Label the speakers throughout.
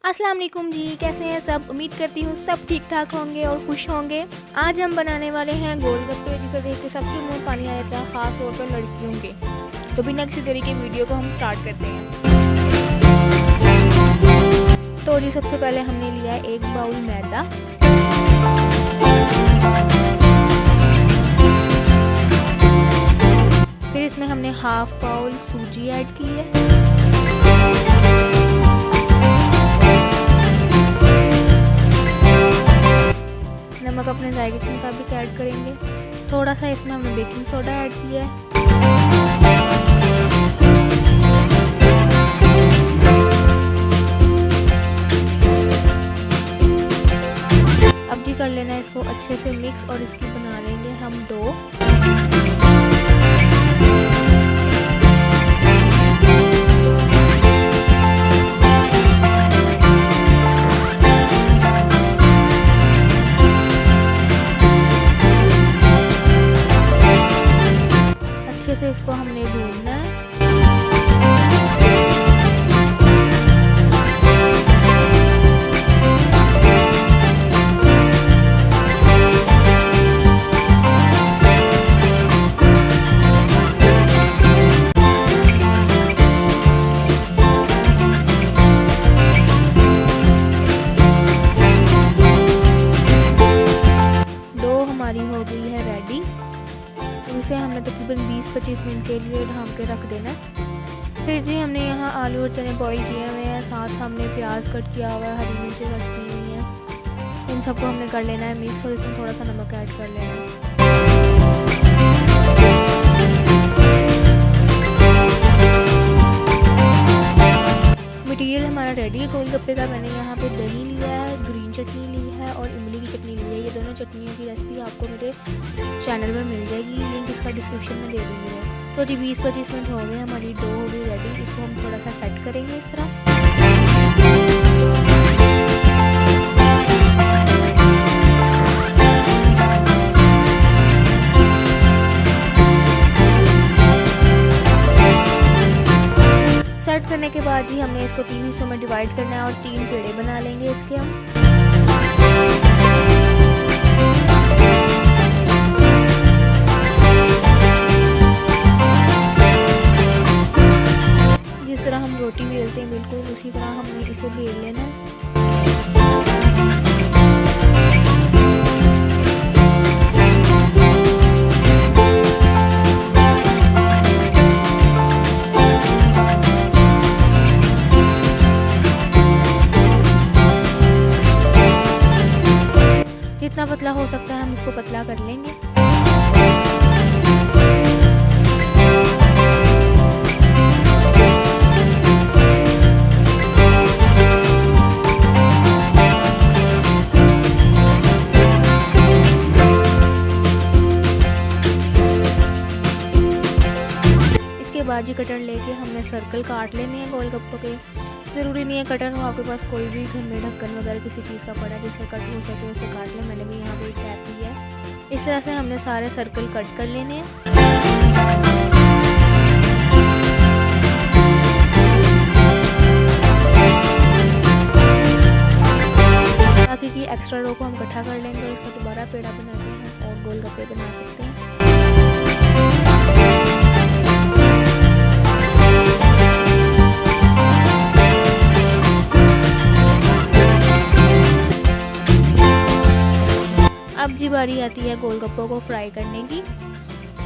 Speaker 1: अस्सलाम वालेकुम जी, कैसे हैं सब। उम्मीद करती हूँ सब ठीक ठाक होंगे और खुश होंगे। आज हम बनाने वाले हैं गोलगप्पे, जिसे देख के सबके मुंह पानी आ जाता है, ख़ास तौर पर लड़कियों के। तो बिना किसी देरी के वीडियो को हम स्टार्ट करते हैं। तो जी सबसे पहले हमने लिया है 1 बाउल मैदा, फिर इसमें हमने हाफ बाउल सूजी ऐड की है, नमक अपने जायके के मुताबिक ऐड करेंगे। थोड़ा सा इसमें हमने बेकिंग सोडा ऐड किया है। अब जी कर लेना है इसको अच्छे से मिक्स और इसकी बना लेंगे हम डो। अच्छे से इसको हमने गूंदना है। डो हमारी हो गई है रेडी। इसे हमने तकरीबन 20-25 मिनट के लिए ढाँप के रख देना है। फिर जी हमने यहाँ आलू और चने बॉईल किए हुए हैं, साथ हमने प्याज कट किया हुआ है, हरी मिर्चें कट की हुई हैं। इन सबको हमने कर लेना है मिक्स और इसमें थोड़ा सा नमक ऐड कर लेना है। मटीरियल हमारा रेडी है गोलगप्पे का। मैंने यहाँ पे दही लिया है, ग्रीन चटनी ली है और इमली की चटनी ली है। ये दोनों चटनियों की रेसिपी आपको मेरे चैनल पर मिल जाएगी, लिंक इसका डिस्क्रिप्शन में दे दूँगी मैं। तो जी 20-25 मिनट हो गए, हमारी डो हो गई रेडी। इसको हम थोड़ा सा सेट करेंगे इस तरह। सेट करने के बाद जी हमने इसको 3 हिस्सों में डिवाइड करना है और 3 पेड़े बना लेंगे इसके हम। जिस तरह हम रोटी बेलते हैं बिल्कुल उसी तरह हमने इसे बेल लेना है। जितना पतला हो सकता है हम इसको पतला कर लेंगे। इसके बाद जी कटर लेके हमने सर्कल काट लेने हैं गोलगप्पों के। ज़रूरी नहीं है कटर हो, आपके पास कोई भी घर में ढक्कन वगैरह किसी चीज़ का पड़ा है जिससे कट हो सके उसे काट लें। मैंने भी यहाँ पे एक कैप ली है। इस तरह से हमने सारे सर्कल कट कर लेने हैं। बाकी की एक्स्ट्रा रो को हम इकट्ठा कर लेंगे और इसका दोबारा पेड़ा बना के हम और गोलगप्पे बना सकते हैं। अब जी बारी आती है गोलगप्पों को फ्राई करने की।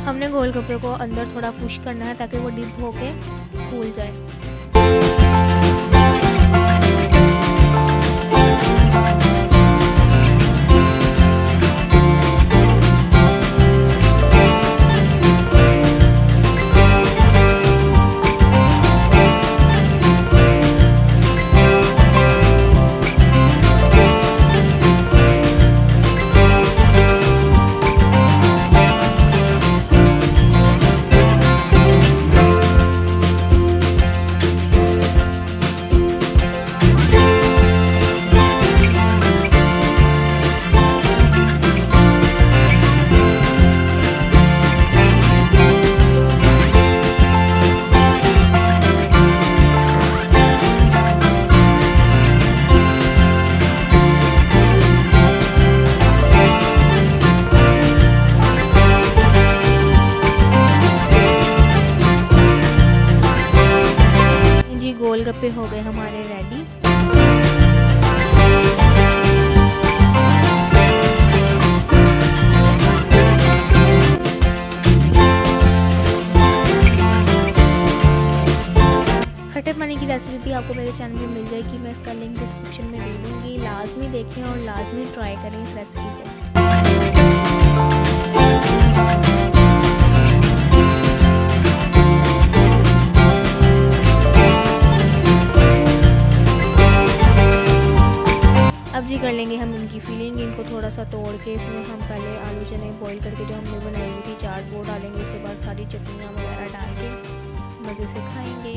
Speaker 1: हमने गोलगप्पे को अंदर थोड़ा पुश करना है ताकि वो डिप होके फूल जाए। मेरे चैनल में मिल जाएगी, मैं इसका लिंक डिस्क्रिप्शन में दे दूँगी। लाजमी देखें और लाजमी ट्राई करें इस रेसिपी को। अब जी कर लेंगे हम इनकी फीलिंग। इनको थोड़ा सा तोड़ के इसमें हम पहले आलू चने बॉईल करके जो हमने बनाई हुई थी चाट वो डालेंगे। उसके बाद सारी चटनियाँ वगैरह डाल के मज़े से खाएंगे।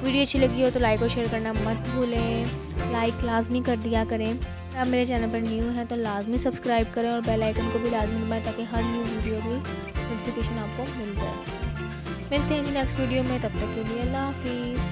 Speaker 1: वीडियो अच्छी लगी हो तो लाइक और शेयर करना मत भूलें। लाइक लाजमी कर दिया करें। आप मेरे चैनल पर न्यू हैं तो लाजमी सब्सक्राइब करें और बेल आइकन को भी लाजमी दबाएं ताकि हर न्यू वीडियो की नोटिफिकेशन आपको मिल जाए। मिलते हैं जी नेक्स्ट वीडियो में, तब तक के लिए अल्लाह हाफिज़।